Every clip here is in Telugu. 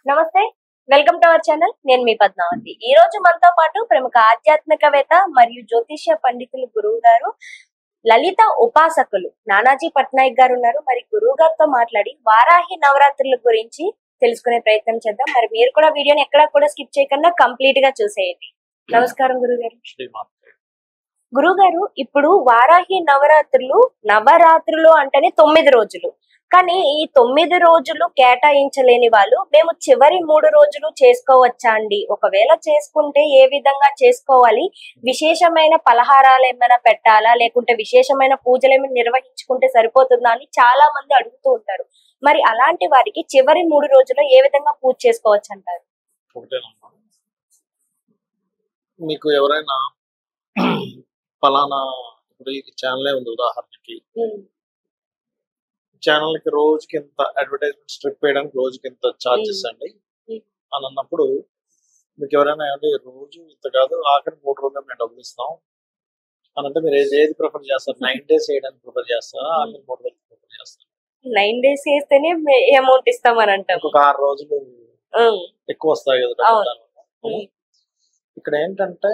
నమస్తే, వెల్కమ్ టు అవర్ ఛానల్. నేను మీ పద్మావతి. ఈ రోజు మనతో పాటు ప్రముఖ ఆధ్యాత్మికవేత్త మరియు జ్యోతిష్య పండితులు గురువు గారు, లలిత ఉపాసకులు నానాజీ పట్నాయక్ గారు ఉన్నారు. మరి గురువు గారితో మాట్లాడి వారాహి నవరాత్రుల గురించి తెలుసుకునే ప్రయత్నం చేద్దాం. మరి మీరు కూడా వీడియోని ఎక్కడా కూడా స్కిప్ చేయకుండా కంప్లీట్ గా చూసేయండి. నమస్కారం గురువు గారు. గురువు గారు, ఇప్పుడు వారాహి నవరాత్రులు అంటేనే 9 రోజులు. కానీ ఈ 9 రోజులు కేటాయించలేని వాళ్ళు మేము చివరి 3 రోజులు చేసుకోవచ్చా అండి? ఒకవేళ చేసుకుంటే ఏ విధంగా చేసుకోవాలి? విశేషమైన పలహారాలు ఏమైనా పెట్టాలా, లేకుంటే విశేషమైన పూజలు ఏమైనా నిర్వహించుకుంటే సరిపోతుందా అని చాలా మంది అడుగుతూ ఉంటారు. మరి అలాంటి వారికి చివరి 3 రోజుల్లో ఏ విధంగా పూజ చేసుకోవచ్చు అంటారు? మీకు ఎవరైనా ఫలానా ఇప్పుడు ఈ ఛానలే ఉంది ఉదాహరణకి, ఛానల్ కి రోజుకి ఇంత అడ్వర్టైజ్మెంట్ స్ట్రిప్ వేయడానికి రోజుకి ఇంత ఛార్జెస్ అండి అని అన్నప్పుడు మీకు ఎవరైనా ఏమంటే రోజు ఇంత కాదు ఆఖరి 3 రోజులు మేము డబ్బులు ఇస్తాం అని అంటే మీరు ఏది ప్రిఫర్ చేస్తారు? 9 days వేయడానికి ప్రిఫర్ చేస్తారా, ఆఖరి 3 రోజులు ప్రిఫర్ చేస్తారు? 9 days వేస్తేనే అమౌంట్ ఇస్తామని అంటారు. ఒక 6 రోజులు ఎక్కువ వస్తాయి కదా. ఇక్కడ ఏంటంటే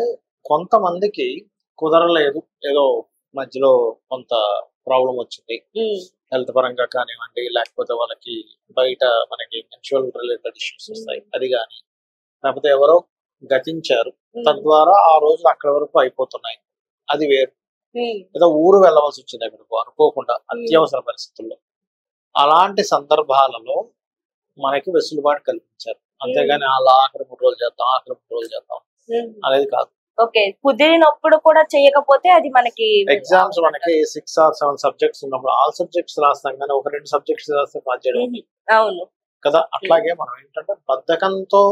కొంతమందికి కుదరలేదు, ఏదో మధ్యలో కొంత ప్రాబ్లం వచ్చింది, హెల్త్ పరంగా కానివ్వండి, లేకపోతే వాళ్ళకి బయట మనకి మెన్స్ట్రువల్ రిలేటెడ్ ఇష్యూస్ వస్తాయి, అది కానీ లేకపోతే ఎవరో గతించారు, తద్వారా ఆ రోజులు అక్కడి వరకు అయిపోతున్నాయి, అది వేరు. ఏదో ఊరు వెళ్ళవలసి వచ్చింది అక్కడికి అనుకోకుండా అత్యవసర పరిస్థితుల్లో, అలాంటి సందర్భాలలో మనకి వెసులుబాటు కల్పించారు. అంతేగాని అలా ఆఖరి 3 రోజులు చేద్దాం, ఆఖరి 3 రోజులు చేద్దాం అనేది కాదు. ఓకే, కుదిరినప్పుడు కూడా చేయకపోతే అది మనకి ఎగ్జామ్స్ మనకి 6 or 7 సబ్జెక్ట్స్ ఉన్నప్పుడు ఆల్ సబ్జెక్ట్స్ రాస్తాం, కానీ 1-2 సబ్జెక్ట్స్ రాస్తే పాస్ చేయడం అవును కదా. అట్లాగే మనం ఏంటంటే బద్ధకంతో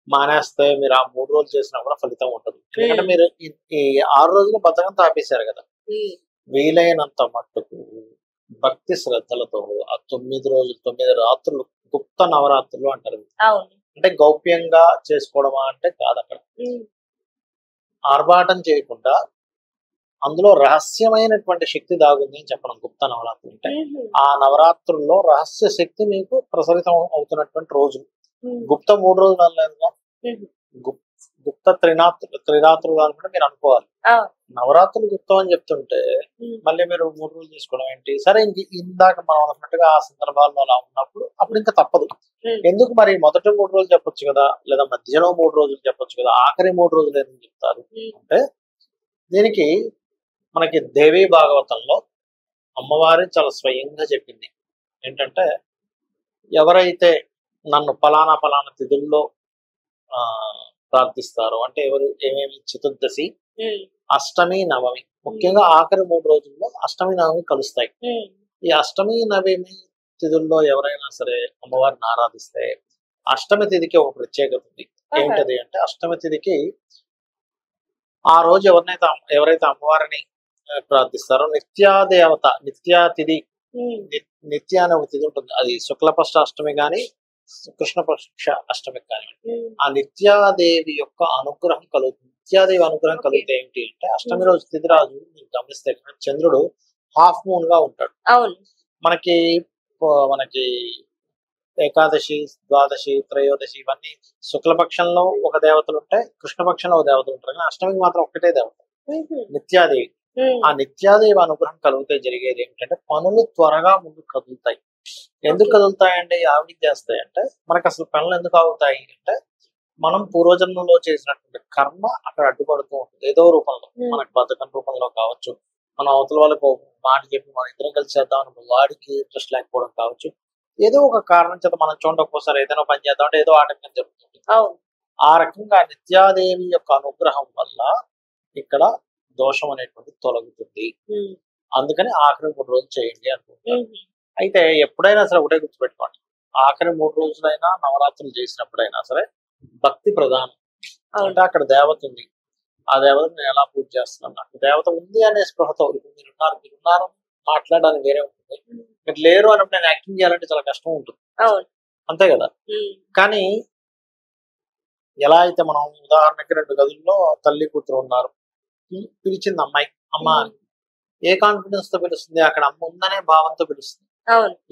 మానేస్తే మీరు ఆ 3 రోజులు చేసినా కూడా ఫలితం ఉంటుంది. ఎందుకంటే మీరు ఈ 6 రోజులు బద్ధకంతో ఆపేశారు కదా. వీలైనంత మట్టుకు భక్తి శ్రద్ధలతో ఆ 9 రోజులు 9 రాత్రులు గుప్త నవరాత్రులు అంటారు. అంటే గౌప్యంగా చేసుకోవడమా అంటే కాదు, అక్కడ ఆర్భాటం చేయకుండా అందులో రహస్యమైనటువంటి శక్తి దాగుంది అని చెప్పడం గుప్త నవరాత్రులు అంటే. ఆ నవరాత్రుల్లో రహస్య శక్తి మీకు ప్రసరితం అవుతున్నటువంటి రోజు. గుప్త 3 రోజులు అనలేదుగా, గుప్త త్రిరాత్రులు అని కూడా మీరు అనుకోవాలి. నవరాత్రులు గుప్తం అని చెప్తుంటే మళ్ళీ మీరు 3 రోజులు చేసుకోవడం ఏంటి? సరే, ఇందాక మనం అన్నట్టుగా ఆ సందర్భాల్లో అలా ఉన్నప్పుడు అప్పుడు ఇంకా తప్పదు. ఎందుకు మరి మొదటి 3 రోజులు చెప్పొచ్చు కదా, లేదా మధ్యలో 3 రోజులు చెప్పొచ్చు కదా, ఆఖరి 3 రోజులు ఎందుకు చెప్తారు అంటే, దీనికి మనకి దేవీ భాగవతంలో అమ్మవారి చాలా స్వయంగా చెప్పింది ఏంటంటే, ఎవరైతే నన్ను పలానా తిథుల్లో ప్రార్థిస్తారో అంటే ఎవరు ఏమేమి చతుర్దశి, అష్టమి, నవమి, ముఖ్యంగా ఆఖరి 3 రోజుల్లో అష్టమి నవమి కలుస్తాయి. ఈ అష్టమి నవమి తిథుల్లో ఎవరైనా సరే అమ్మవారిని ఆరాధిస్తే అష్టమి తిథికి ఒక ప్రత్యేకత ఉంది. ఏంటది అంటే, అష్టమి తిథికి ఆ రోజు ఎవరైతే అమ్మవారిని ప్రార్థిస్తారో నిత్యాదేవత, నిత్యాతిథి, నిత్య అనే ఒక తిథి ఉంటుంది. అది శుక్లపక్ష అష్టమి కానీ కృష్ణపక్ష అష్టమి కానీ ఆ నిత్యాదేవి యొక్క అనుగ్రహం కలుగుతుంది. నిత్యాదేవి అనుగ్రహం కలిగితే ఏంటి అంటే, అష్టమి రోజు తిథి రాజు మీరు గమనిస్తే చంద్రుడు హాఫ్ మూన్ గా ఉంటాడు. మనకి ఏకాదశి, ద్వాదశి, త్రయోదశి ఇవన్నీ శుక్లపక్షంలో ఒక దేవతలు ఉంటాయి, కృష్ణపక్షంలో ఒక దేవతలు ఉంటారు, కానీ అష్టమికి మాత్రం ఒకటే దేవత నిత్యాదేవి. ఆ నిత్యాదేవి అనుగ్రహం కలిగితే జరిగేది ఏంటంటే, పనులు త్వరగా ముందుకు కదులుతాయి. ఎందుకు కదులుతాయండి, ఆవిడికి చేస్తాయంటే, మనకు అసలు పనులు ఎందుకు అవుతాయి అంటే, మనం పూర్వజన్మలో చేసినటువంటి కర్మ అక్కడ అడ్డుపడుతూ ఉంటుంది ఏదో రూపంలో. మనకు బద్ధకం రూపంలో కావచ్చు, మన అవతల వాళ్ళకు మాట చెప్పి మన ఇద్దరం కలిసి చేద్దాం వాడికి ఇంట్రెస్ట్ లేకపోవడం కావచ్చు, ఏదో ఒక కారణం చేత మనం చూడండి ఒక్కోసారి ఏదైనా పని చేద్దాం అంటే ఏదో ఆటంకం జరుగుతుంది. ఆ రకంగా నిత్యాదేవి యొక్క అనుగ్రహం వల్ల ఇక్కడ దోషం అనేటువంటి తొలగుతుంది. అందుకని ఆఖరి 3 రోజులు చేయండి అనుకుంటారు. అయితే ఎప్పుడైనా సరే ఒకటే గుర్తుపెట్టుకోండి, ఆఖరి 3 రోజులైనా నవరాత్రులు చేసినప్పుడైనా సరే భక్తి ప్రధానం. అంటే అక్కడ దేవత ఉంది, ఆ దేవతను నేను ఎలా పూజ చేస్తున్నాను, నాకు దేవత ఉంది అనే స్పృహతో. మీరున్నారు మాట్లాడడానికి వేరే ఉంటుంది, మీరు లేరు అన్నప్పుడు నేను యాక్టింగ్ చేయాలంటే చాలా కష్టం ఉంటుంది, అంతే కదా. కానీ ఎలా అయితే మనం ఉదాహరణకి 2 గదుల్లో తల్లి కూతురు ఉన్నారు, పిలిచింది అమ్మాయి అమ్మ అని, ఏ కాన్ఫిడెన్స్ తో పిలుస్తుంది? అక్కడ అమ్మ ఉందనే భావంతో పిలుస్తుంది.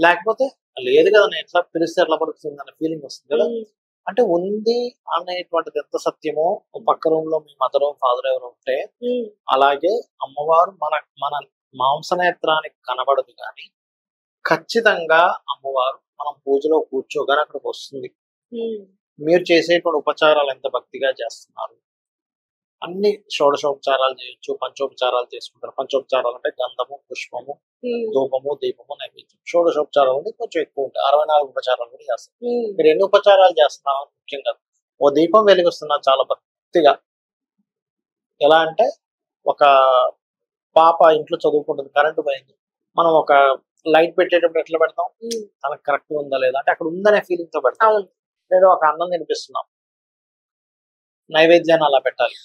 లేకపోతే లేదు కదా, నేను ఎట్లా పిలిస్తే ఎట్లా పలుకుతుంది అనే ఫీలింగ్ వస్తుంది కదా. అంటే ఉంది అనేటువంటిది ఎంత సత్యమో, ఓ పక్క రూమ్ లో మీ మదర్ ఫాదర్ ఎవరు ఉంటే, అలాగే అమ్మవారు మన మన మాంసనేత్రానికి కనబడదు కానీ ఖచ్చితంగా అమ్మవారు మనం పూజలో కూర్చోగానే అక్కడికి వస్తుంది. మీరు చేసేటువంటి ఉపచారాలు ఎంత భక్తిగా చేస్తున్నారు, అన్ని షోడశోపచారాలు చేయొచ్చు, పంచోపచారాలు చేసుకుంటారు. పంచోపచారాలు అంటే గంధము, పుష్పము, ధూపము, దీపము, నైవేద్యం. షోడశోపచారాలు అంటే కొంచెం ఎక్కువ ఉంటాయి, 64 ఉపచారాలు కూడా చేస్తారు. మీరు ఎన్ని ఉపచారాలు చేస్తున్నారు ముఖ్యంగా, ఓ దీపం వెలిగిస్తున్నారు చాలా భక్తిగా. ఎలా అంటే ఒక పాప ఇంట్లో చదువుకుంటుంది, కరెంటు పోయింది, మనం ఒక లైట్ పెట్టేటప్పుడు ఎట్లా పెడతాం, తనకు కరెక్ట్ ఉందా లేదా అంటే అక్కడ ఉందనే ఫీలింగ్ తో పెడతాం. లేదా ఒక అన్నం తినిపిస్తున్నాం, నైవేద్యాన్ని అలా పెట్టాలి.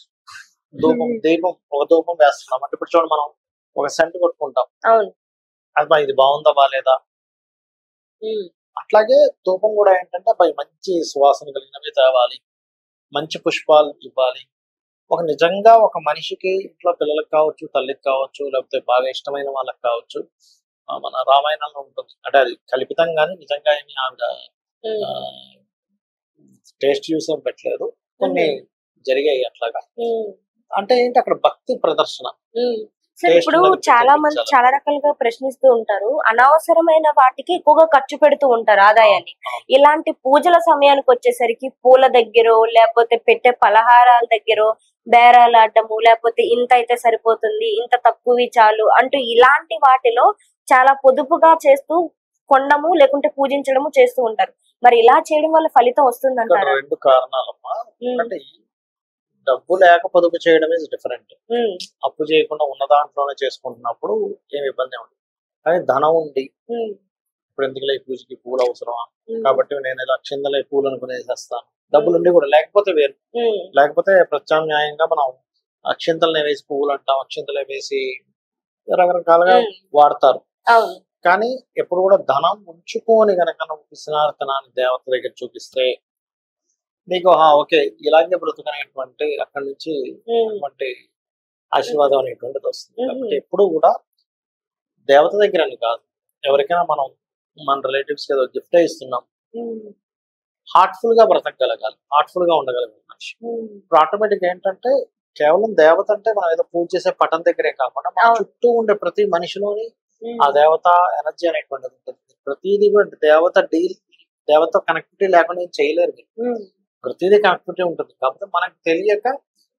దీపం ఒక ధూపం వేస్తున్నాం అంటే ఇప్పుడు చూడండి, మనం ఒక సెంట్ కొట్టుకుంటాం, అది ఇది బాగుందా బాలేదా. అట్లాగే ధూపం కూడా ఏంటంటే మంచి సువాసన కలిగినవి తేవాలి, మంచి పుష్పాలు ఇవ్వాలి. ఒక నిజంగా ఒక మనిషికి ఇంట్లో పిల్లలకు కావచ్చు, తల్లికి కావచ్చు, లేకపోతే బాగా ఇష్టమైన వాళ్ళకి కావచ్చు, మన రామాయణంలో ఉంటుంది అంటే అది కల్పితంగానే నిజంగా ఏమి ఆవిడ టేస్ట్ చూసే పెట్టలేదు, కొన్ని జరిగాయి అట్లాగా. అంటే ఏంటి అక్కడ భక్తి ప్రదర్శన. ఇప్పుడు చాలా మంది చాలా రకాలుగా ప్రశ్నిస్తూ ఉంటారు, అనవసరమైన వాటికి ఎక్కువగా ఖర్చు పెడుతూ ఉంటారు ఆదాయాన్ని. ఇలాంటి పూజల సమయానికి వచ్చేసరికి పూల దగ్గర లేకపోతే పెట్టే పలహారాల దగ్గర బేరాలు ఆడము, లేకపోతే ఇంత అయితే సరిపోతుంది, ఇంత తక్కువ చాలు అంటూ ఇలాంటి వాటిలో చాలా పొదుపుగా చేస్తూ కొండము లేకుంటే పూజించడము చేస్తూ ఉంటారు. మరి ఇలా చేయడం వల్ల ఫలితం వస్తుందంటారా? 2 కారణాలమ్మా. అంటే డబ్బు లేక పొదుపు చేయడం ఇస్ డిఫరెంట్. అప్పు చేయకుండా ఉన్న దాంట్లోనే చేసుకుంటున్నప్పుడు ఏమి ఇబ్బంది ఉండదు. కానీ ధనం ఉండి ఇప్పుడు ఎందుకులే పూజకి పూలు అవసరమా, కాబట్టి నేను ఇలా అక్షింతలే పూలు అనుకునేసేస్తాను, డబ్బులు ఉండి కూడా లేకపోతే వేరు. లేకపోతే ప్రత్యామ్నాయంగా మనం అక్షింతలనే వేసి పువ్వులు అంటాం, అక్షింతలే వేసి రకరకాలుగా వాడతారు. కానీ ఎప్పుడు కూడా ధనం ఉంచుకొని గనక నువ్వు పిసినార్తనాన్ని దేవత దగ్గర చూపిస్తే నీకు ఓకే ఇలాగే బ్రతుకనేటువంటి అక్కడి నుంచి అటువంటి ఆశీర్వాదం అనేటువంటిది వస్తుంది. కాబట్టి ఎప్పుడు కూడా దేవత దగ్గర అని కాదు, ఎవరికైనా మనం మన రిలేటివ్స్ ఏదో గిఫ్ట్ ఇస్తున్నాం, హార్ట్ఫుల్ గా బ్రతకగలగాలి, హార్ట్ఫుల్ గా ఉండగలగాలి మనిషి. ఇప్పుడు ఆటోమేటిక్ ఏంటంటే కేవలం దేవత అంటే మనం ఏదో పూజ చేసే పటం దగ్గరే కాకుండా మన చుట్టూ ఉండే ప్రతి మనిషిలోని ఆ దేవత ఎనర్జీ అనేటువంటిది ఉంటుంది. ప్రతిదీ కూడా దేవత కనెక్టివిటీ లేకుండా ఏం చేయలేరు. ప్రతిదీ కనెక్టివిటీ ఉంటుంది, కాకపోతే మనకు తెలియక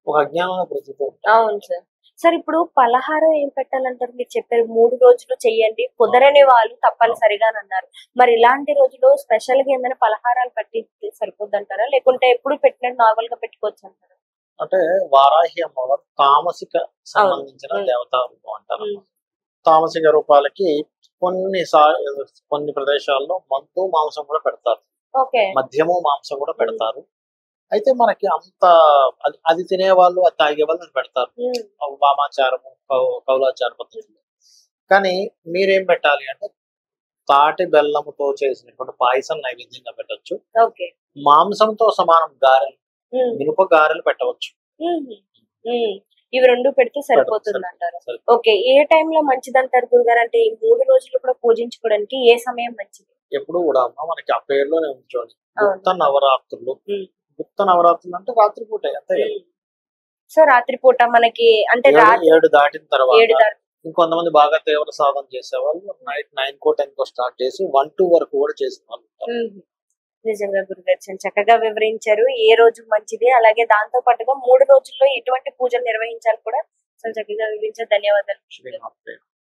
ఒక అజ్ఞానంలో బ్రతుకుతూ ఉంటాం. అవును సార్. సార్ ఇప్పుడు పలహారం ఏం పెట్టాలంటారు? మీరు చెప్పారు 3 రోజులు చెయ్యండి, కుదరని వాళ్ళు తప్పనిసరిగా అన్నారు. మరి ఇలాంటి రోజులు స్పెషల్ గా ఏమైనా పలహారాలు పెట్టి సరిపోద్ది అంటారా, లేకుంటే ఎప్పుడు పెట్టినట్టు నార్మల్ గా పెట్టుకోవచ్చు అంటారా? అంటే వారాహి అమ్మవారు తామసిక సంబంధించిన దేవతా రూపం అంటారు. తామసిక రూపాలకి కొన్ని ప్రదేశాల్లో మందు మాంసం కూడా పెడతారు, మద్యము మాంసం కూడా పెడతారు. అయితే మనకి అంత అది తినేవాళ్ళు అది తాగే వాళ్ళు పెడతారు, వామాచారము కౌలాచార పద్ధతులు. కానీ మీరేం పెట్టాలి అంటే తాటి బెల్లముతో చేసినటువంటి పాయసం నైవేద్యంగా పెట్టచ్చు, మాంసంతో సమానం గారెలు, మినుప గారెలు పెట్టవచ్చు. ఇవి 2 పెడితే సరిపోతుంది అంటారు. ఓకే, ఏ టైంలో మంచిది అంటారు గురుగారు? అంటే ఈ 3 రోజులు కూడా పూజించుకోవడానికి ఏ సమయం మంచిది? ఎప్పుడు కూడా మనకి ఆ పేరులోనే ఉంచండి, గుప్త నవరాత్రులు. గుప్త నవరాత్రులు అంటే రాత్రిపూట అంతే. సో రాత్రిపూట మనకి అంటే 7 దాటిన తర్వాత, ఇంకొంతమంది బాగా తీవ్ర సాధన చేసేవాళ్ళు నైట్ 9 10 స్టార్ట్ చేసి 1-2 వరకు కూడా చేసిన వాళ్ళు. నిజంగా గురుగారు చాలా చక్కగా వివరించారు ఏ రోజు మంచిది, అలాగే దాంతో పాటుగా 3 రోజుల్లో ఎటువంటి పూజలు నిర్వహించాలి కూడా చాలా చక్కగా వివరించారు. ధన్యవాదాలు.